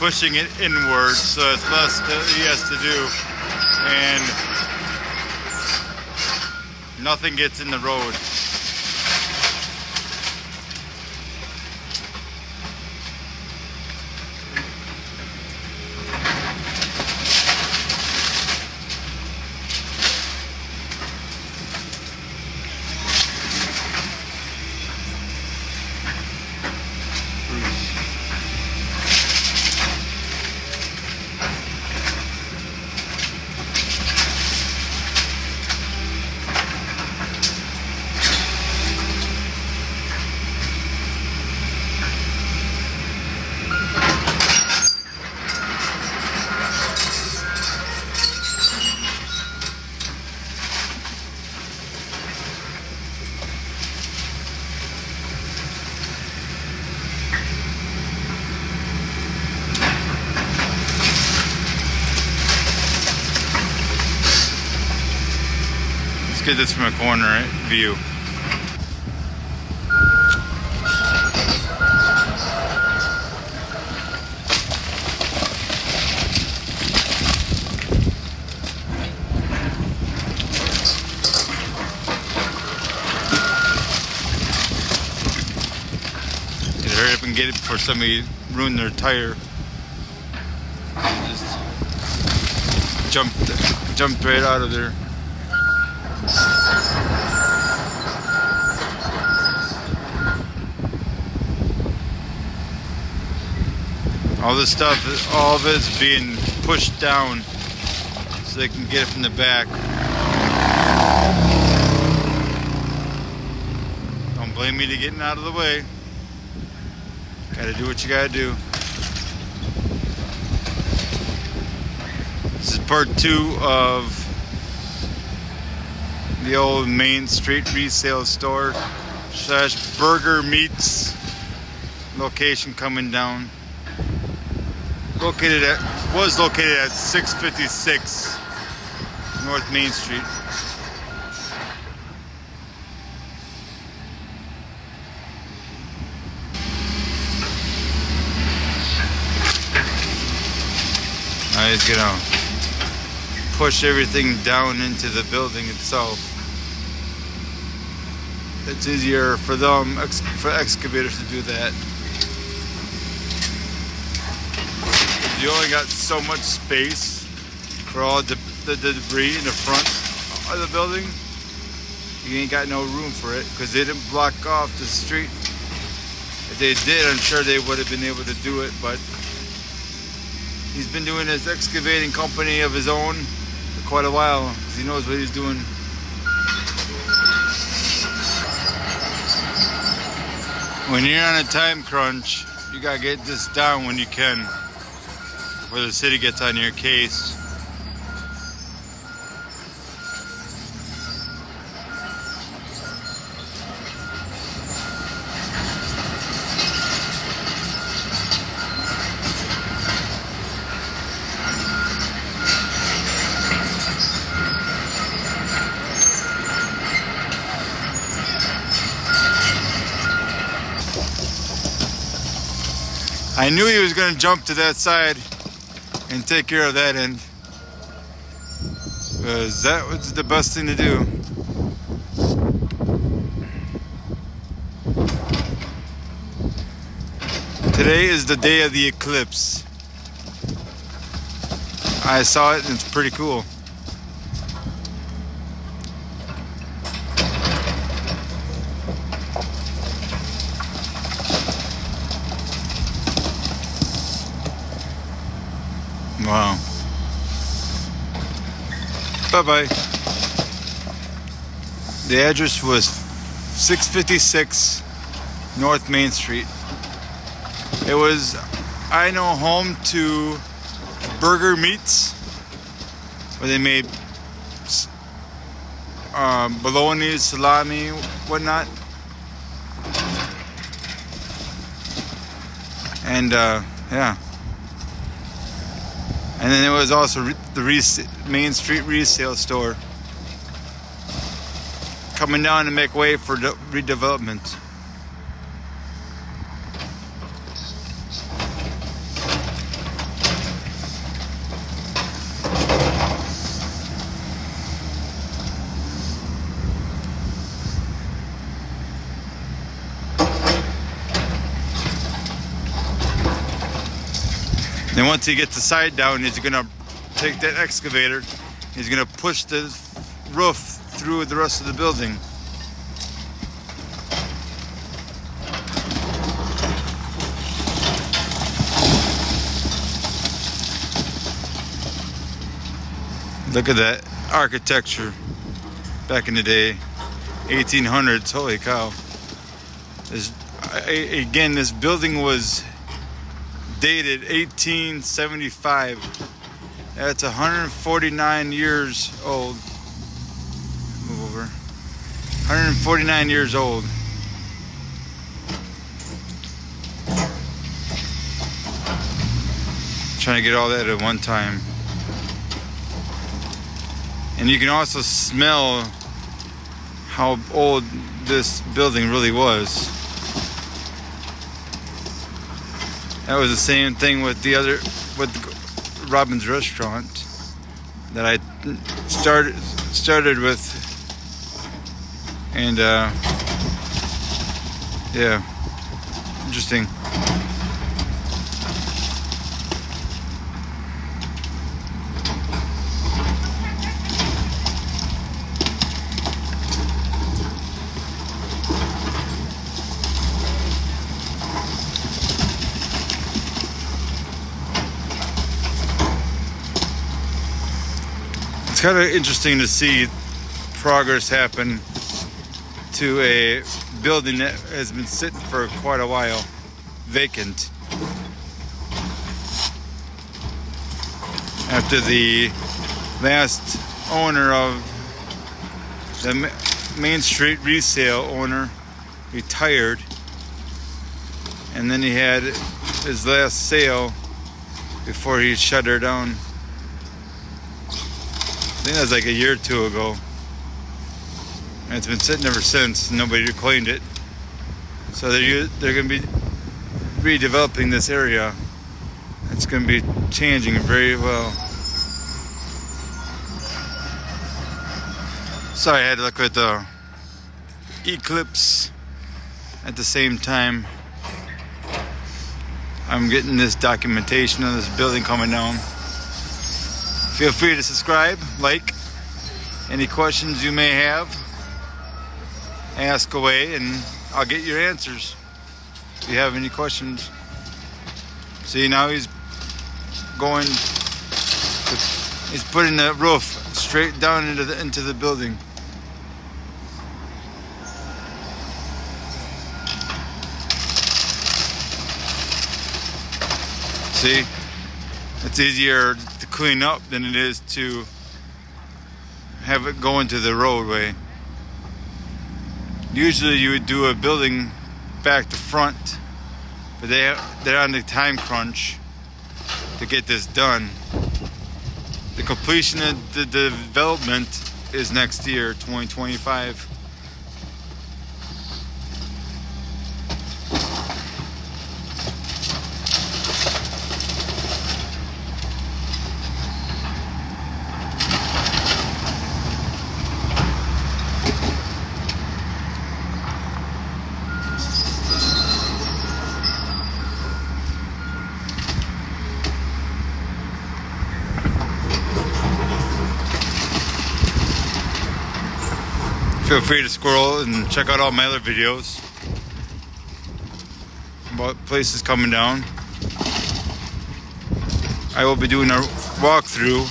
pushing it inward, so it's less that he has to do, and nothing gets in the road. Get this from a corner view. Hurry up and get it before somebody ruined their tire. Just jumped right out of there. All this stuff, all of it's being pushed down so they can get it from the back. Don't blame me to getting out of the way. Gotta do what you gotta do. This is part 2 of the old Main Street Resale Store / Burger Meats location coming down. Was located at 656 North Main Street. Now he's gonna push everything down into the building itself. It's easier for them, for excavators to do that. You only got so much space for all the debris in the front of the building. You ain't got no room for it because they didn't block off the street. If they did, I'm sure they would have been able to do it, but he's been doing his excavating company of his own for quite a while because he knows what he's doing. When you're on a time crunch, you gotta get this down when you can, where the city gets on your case. I knew he was going to jump to that side and take care of that end, because that was the best thing to do. Today is the day of the eclipse. I saw it and it's pretty cool. Wow. Bye-bye. The address was 656 North Main Street. It was, I know, home to Burger Meats, where they made bologna, salami, whatnot. And yeah. And then there was also the Main Street Resale Store coming down to make way for redevelopment. Then once he gets the side down, he's gonna take that excavator. He's gonna push the roof through the rest of the building. Look at that architecture back in the day, 1800s. Holy cow! Again, this building was dated 1875. That's 149 years old. Move over. 149 years old. Trying to get all that at one time. And you can also smell how old this building really was. That was the same thing with Robin's restaurant that I started with, and yeah, interesting. It's kind of interesting to see progress happen to a building that has been sitting for quite a while, vacant. After the last owner of the Main Street Resale owner retired, and then he had his last sale before he shut her down. I think that was like a year or two ago. And it's been sitting ever since. Nobody reclaimed it. So they're going to be redeveloping this area. It's going to be changing very well. Sorry, I had to look at the eclipse at the same time. I'm getting this documentation of this building coming down. Feel free to subscribe, like. Any questions you may have, ask away and I'll get your answers if you have any questions. See, now he's putting the roof straight down into the building. See, it's easier to clean up than it is to have it go into the roadway. Usually you would do a building back to front, but they're on the time crunch to get this done. The completion of the development is next year, 2025. Feel free to scroll and check out all my other videos about places coming down. I will be doing a walkthrough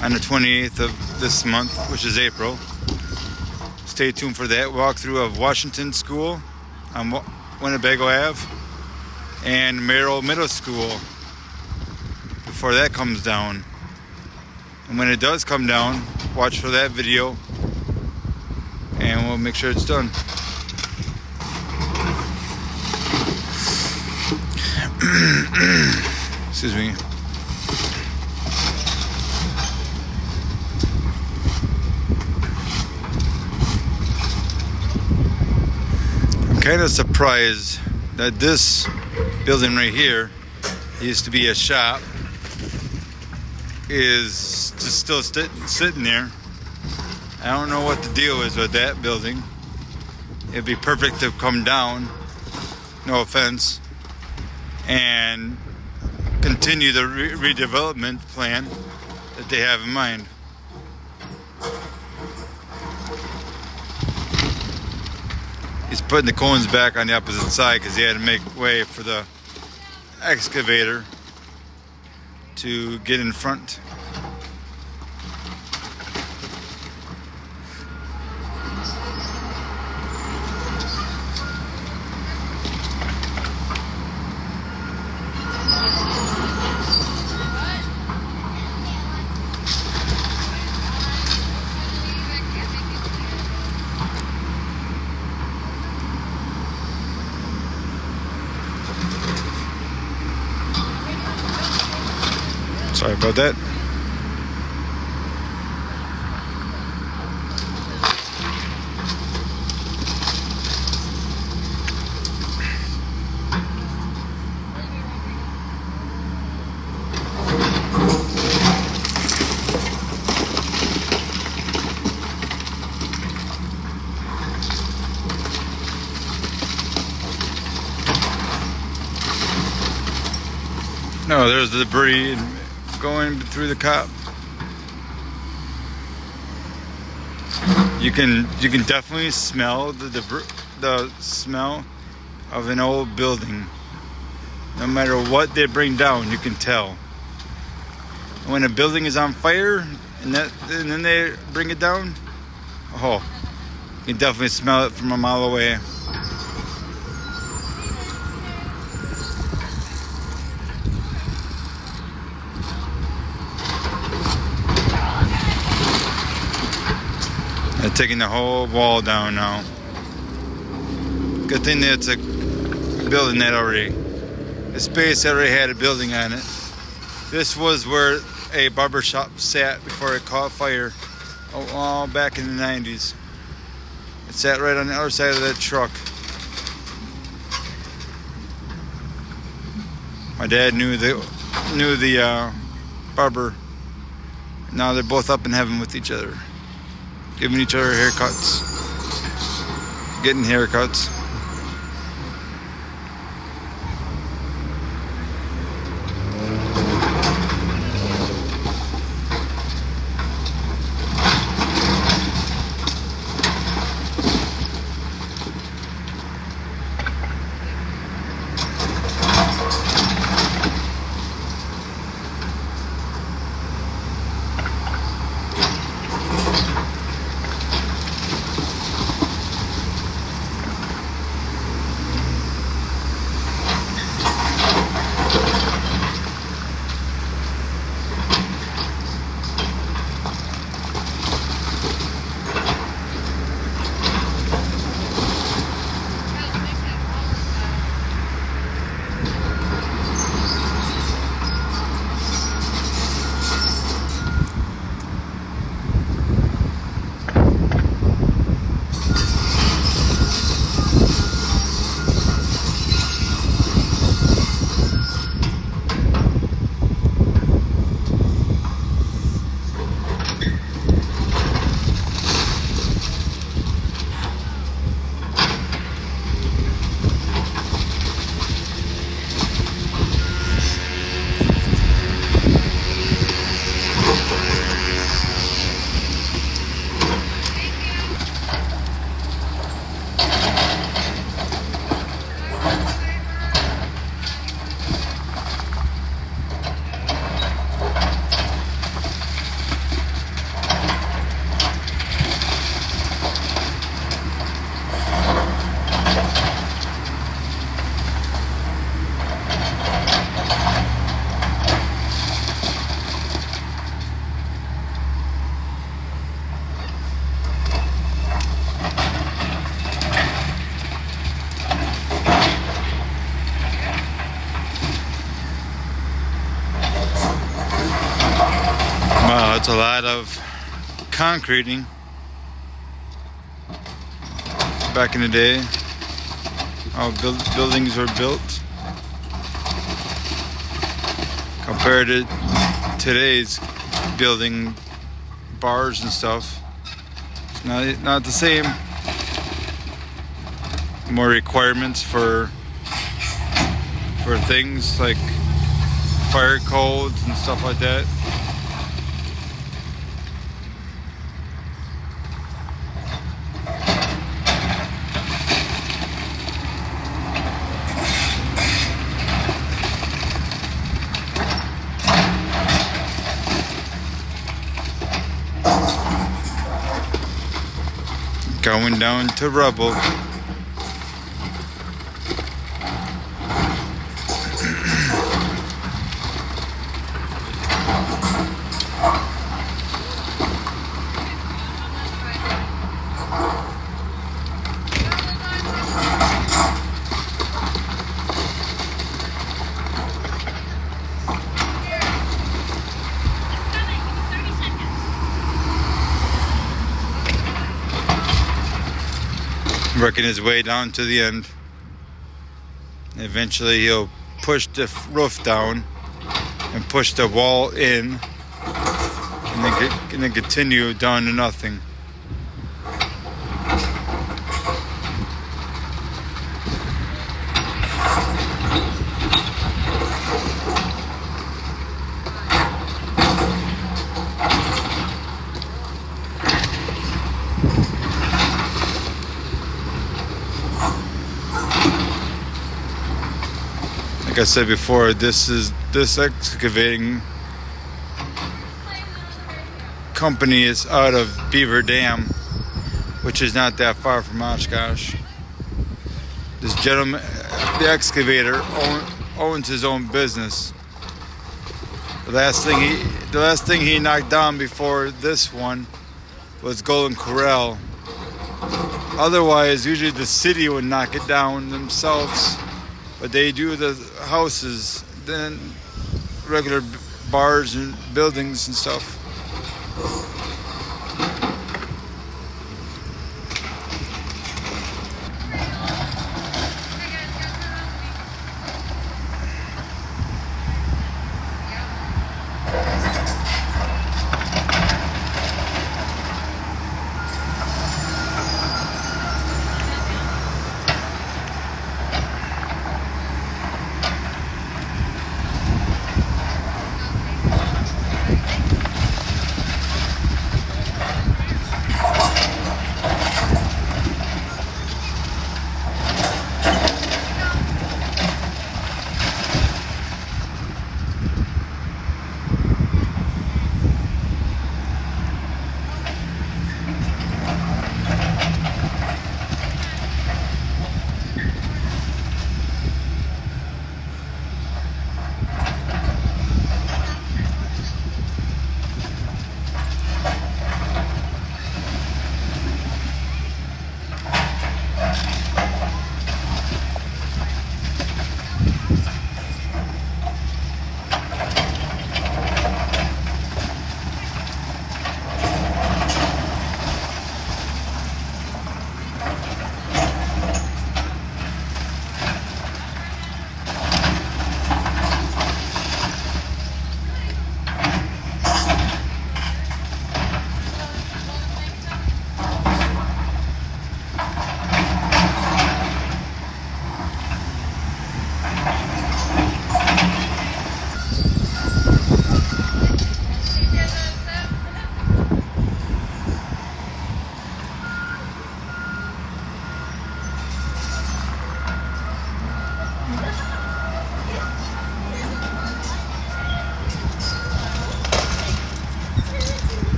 on the 28th of this month, which is April. Stay tuned for that walkthrough of Washington School on Winnebago Ave and Merrill Middle School before that comes down. And when it does come down, watch for that video and we'll make sure it's done. Excuse me. I'm kind of surprised that this building right here used to be a shop is just still sitting there. I don't know what the deal is with that building. It'd be perfect to come down, no offense, and continue the redevelopment plan that they have in mind. He's putting the cones back on the opposite side because he had to make way for the excavator to get in front. Sorry about that. No, there's the debris going through the cop. You can definitely smell the smell of an old building. No matter what they bring down, you can tell. When a building is on fire and then they bring it down, oh, you can definitely smell it from a mile away. They're taking the whole wall down now. Good thing that it's a building that already, the space already had a building on it. This was where a barber shop sat before it caught fire, all back in the 90s. It sat right on the other side of that truck. My dad knew the barber. Now they're both up in heaven with each other, giving each other haircuts, getting haircuts. Wow, it's a lot of concreting back in the day, how buildings were built compared to today's building, bars and stuff. It's not the same. More requirements for things like fire codes and stuff like that. Going down to rubble. Working his way down to the end. Eventually he'll push the roof down and push the wall in, and then continue down to nothing. Like I said before, this excavating company is out of Beaver Dam, which is not that far from Oshkosh. This gentleman, the excavator, owns his own business. The last thing he knocked down before this one was Golden Corral. Otherwise, usually the city would knock it down themselves. But they do the houses, then regular bars and buildings and stuff.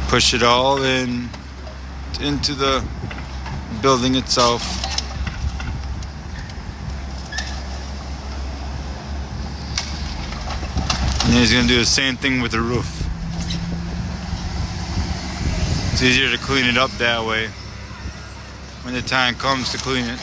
Push it all into the building itself. And he's going to do the same thing with the roof. It's easier to clean it up that way when the time comes to clean it.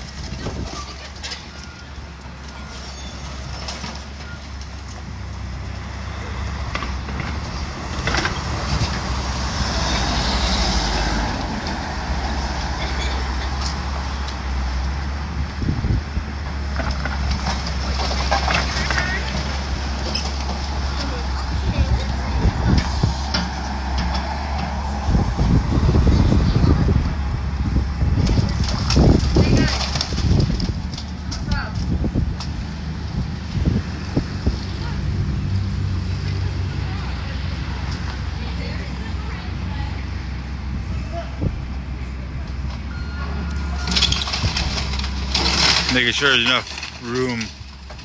Making sure there's enough room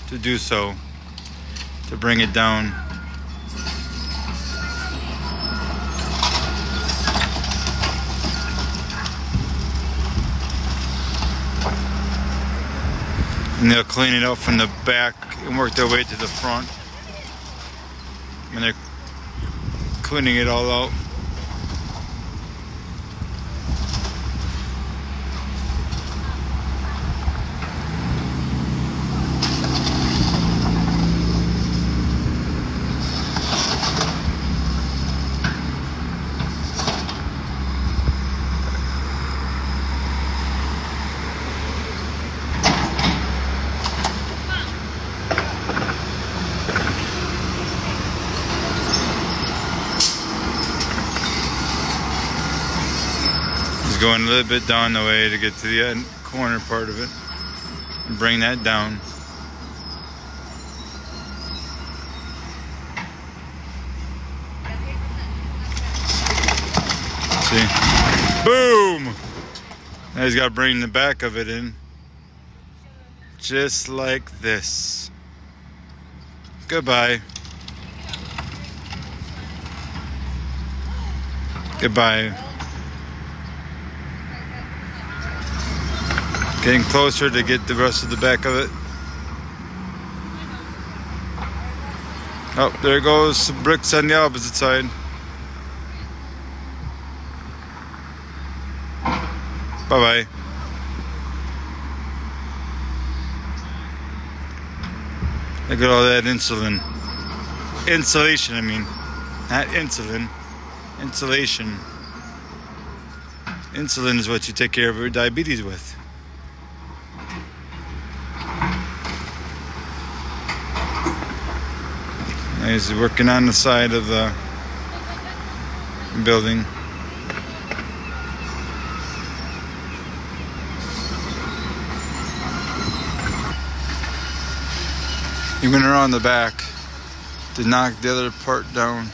to do so, to bring it down. And they'll clean it up from the back and work their way to the front. And they're cleaning it all out. Going a little bit down the way to get to the end corner part of it and bring that down. See? Boom! Now he's got to bring the back of it in. Just like this. Goodbye. Goodbye. Getting closer to get the rest of the back of it. Oh, there goes some bricks on the opposite side. Bye-bye. Look at all that insulation, I mean. Not insulin. Insulation. Insulin is what you take care of your diabetes with. He's working on the side of the building. He went around the back to knock the other part down.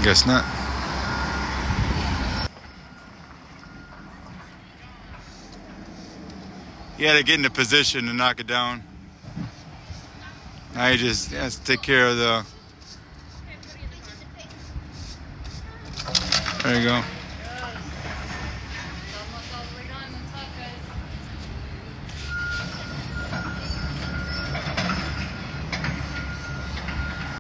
Guess not. He had to get in a position to knock it down. Now he just has to take care of the... There you go.